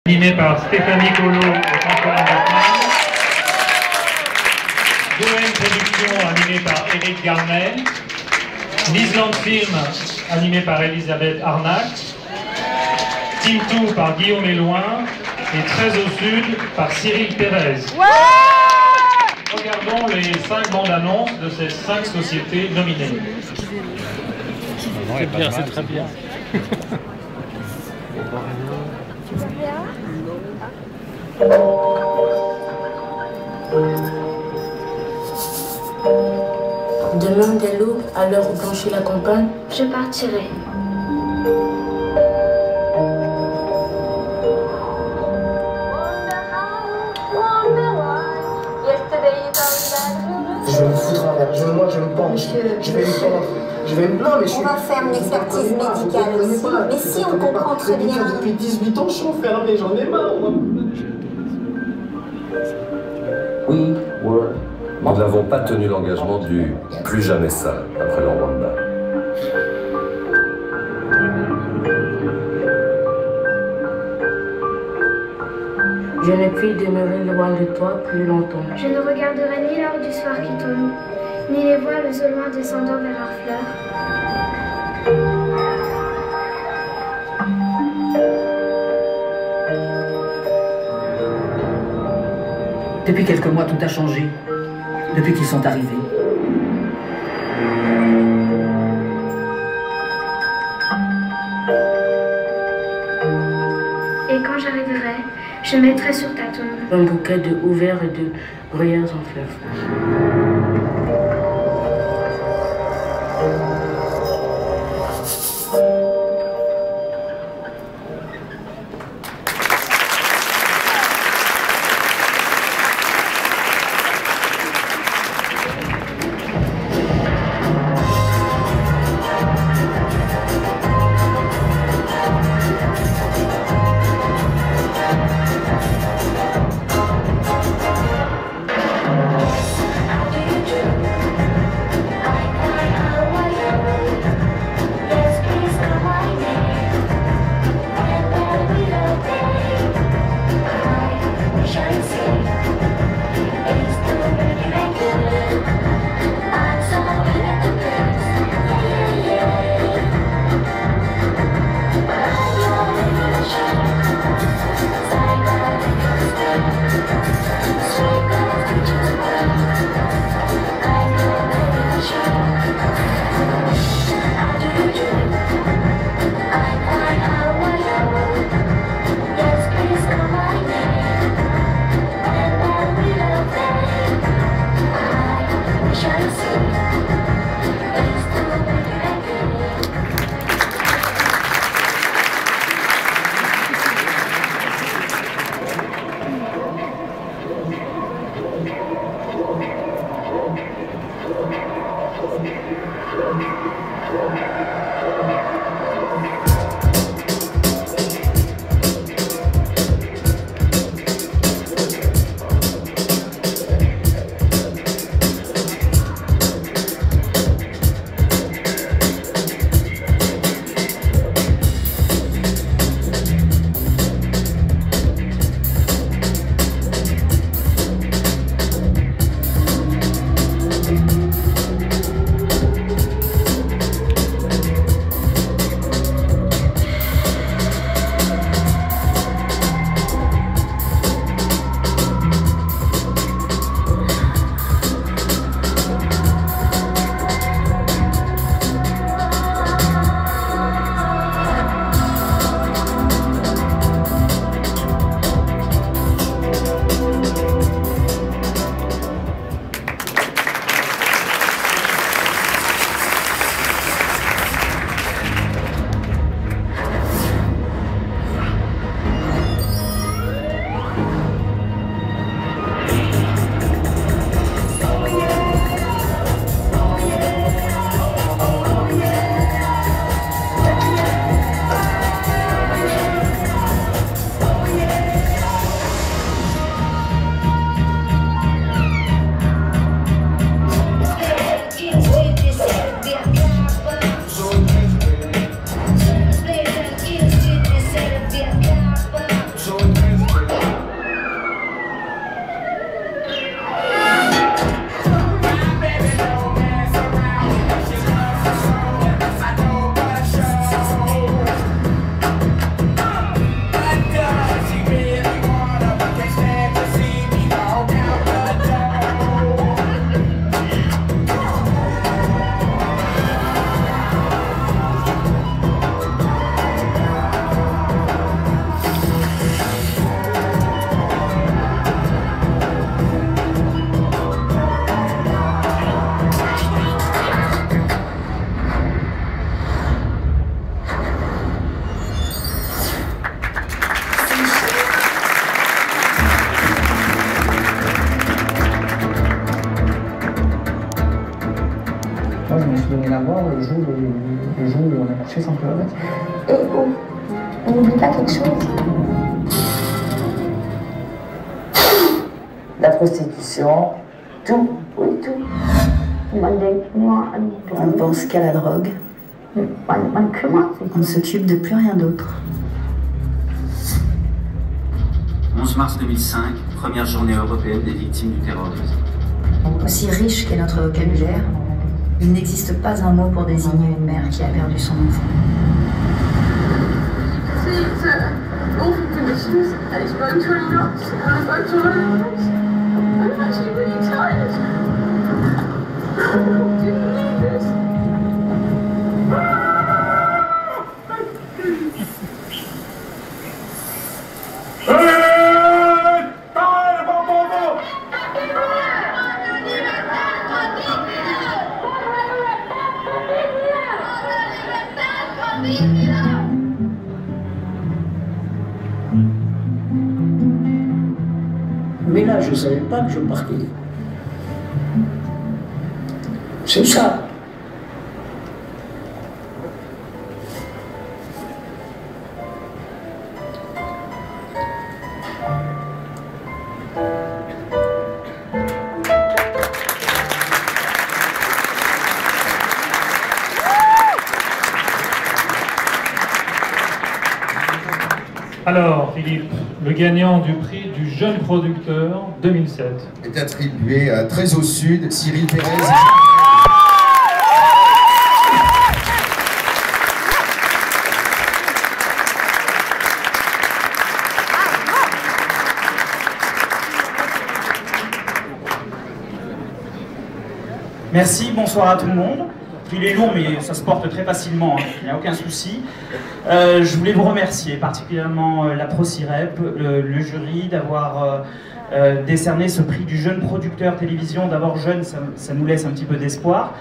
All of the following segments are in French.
Animé par Stéphanie Colo et Antoine Batman. Doen Productions animé par Eric Garnet. L'Island Film animé par Elisabeth Arnac. Team 2 par Guillaume Éloin. Et Très au Sud par Cyril Pérez. Regardons les 5 bandes annonces de ces 5 sociétés nominées. C'est bien, c'est très bien. Demain dès l'aube, à l'heure où blanchit la campagne, je partirai. Je vais me foutre en l'air, moi je me pends, je vais lui pendre. On va faire une expertise médicale aussi. Mais si on comprend très bien. Depuis 18 ans, je suis enfermé, j'en ai marre. Nous n'avons pas tenu l'engagement du plus jamais ça après le Rwanda. je ne puis demeurer loin de toi plus longtemps. Je ne regarderai ni l'heure du soir qui tombe, ni les voiles au loin descendant vers Harfleur. Depuis quelques mois, tout a changé. Depuis qu'ils sont arrivés. Et quand j'arriverai, je mettrai sur ta tombe un bouquet de houverts et de bruyères en fleurs. rien à voir le jour où on a couché sans club. Et on n'oublie pas quelque chose. La prostitution, tout, oui, tout. On ne pense qu'à la drogue. On ne s'occupe de plus rien d'autre. 11 mars 2005, première journée européenne des victimes du terrorisme. Aussi riche qu'est notre vocabulaire, il n'existe pas un mot pour désigner une mère qui a perdu son enfant. Mais là, je ne savais pas que je partais. C'est ça. Alors, Philippe, le gagnant du prix du jeune producteur 2007 est attribué à Très au Sud, Cyril Pérez. Merci, bonsoir à tout le monde. Il est long, mais ça se porte très facilement, hein. Il n'y a aucun souci. Je voulais vous remercier, particulièrement la ProCirep, le jury, d'avoir décerné ce prix du jeune producteur télévision. D'abord jeune, ça nous laisse un petit peu d'espoir.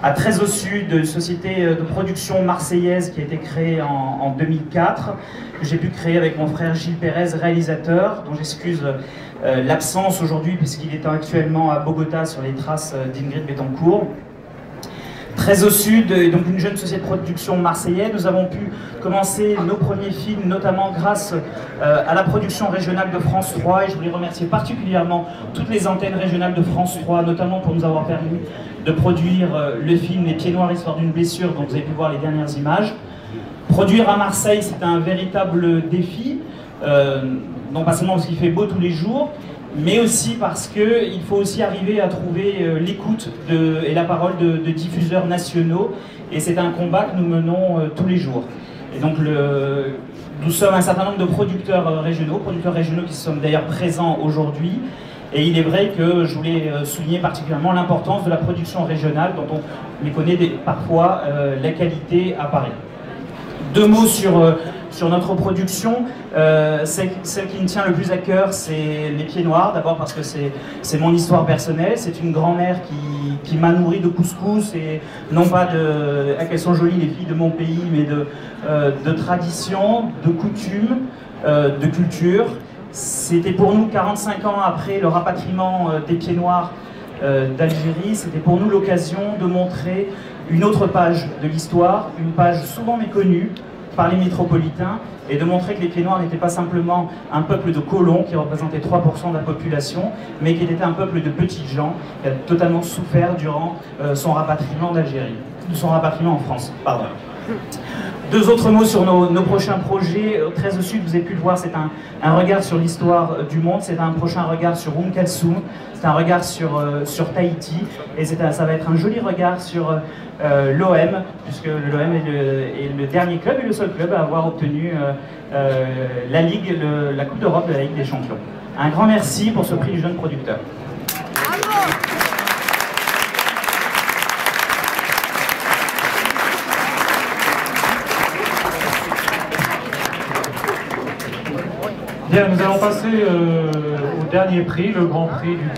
À Très au Sud, une société de production marseillaise qui a été créée en 2004, que j'ai pu créer avec mon frère Gilles Pérez, réalisateur, dont j'excuse l'absence aujourd'hui puisqu'il est actuellement à Bogota sur les traces d'Ingrid Betancourt. Très au Sud, donc une jeune société de production marseillaise, nous avons pu commencer nos premiers films, notamment grâce à la production régionale de France 3, et je voulais remercier particulièrement toutes les antennes régionales de France 3, notamment pour nous avoir permis de produire le film Les Pieds Noirs, histoire d'une blessure, dont vous avez pu voir les dernières images. Produire à Marseille, c'est un véritable défi, non pas seulement parce qu'il fait beau tous les jours, mais aussi parce qu'il faut aussi arriver à trouver l'écoute et la parole de diffuseurs nationaux, et c'est un combat que nous menons tous les jours. Et donc nous sommes un certain nombre de producteurs régionaux qui sont d'ailleurs présents aujourd'hui, et il est vrai que je voulais souligner particulièrement l'importance de la production régionale, dont on méconnaît parfois la qualité à Paris. Deux mots sur notre production. Celle qui me tient le plus à cœur, c'est Les Pieds Noirs, d'abord parce que c'est mon histoire personnelle. C'est une grand-mère qui m'a nourri de couscous, et non pas qu'elles sont jolies les filles de mon pays, mais de tradition, de coutumes, de culture. C'était pour nous, 45 ans après le rapatriement des Pieds Noirs d'Algérie, c'était pour nous l'occasion de montrer une autre page de l'histoire, une page souvent méconnue par les métropolitains, et de montrer que les Pieds Noirs n'étaient pas simplement un peuple de colons qui représentait 3% de la population, mais qu'il était un peuple de petites gens qui a totalement souffert durant son rapatriement d'Algérie, son rapatriement en France, pardon. Deux autres mots sur nos prochains projets. Très au Sud, vous avez pu le voir, c'est un regard sur l'histoire du monde, c'est un prochain regard sur Kalsoum, c'est un regard sur Tahiti, et ça va être un joli regard sur l'OM, puisque l'OM est le dernier club et le seul club à avoir obtenu la Coupe d'Europe de la Ligue des Champions. Un grand merci pour ce prix du jeune producteur. Bien, nous allons passer au dernier prix, le grand prix du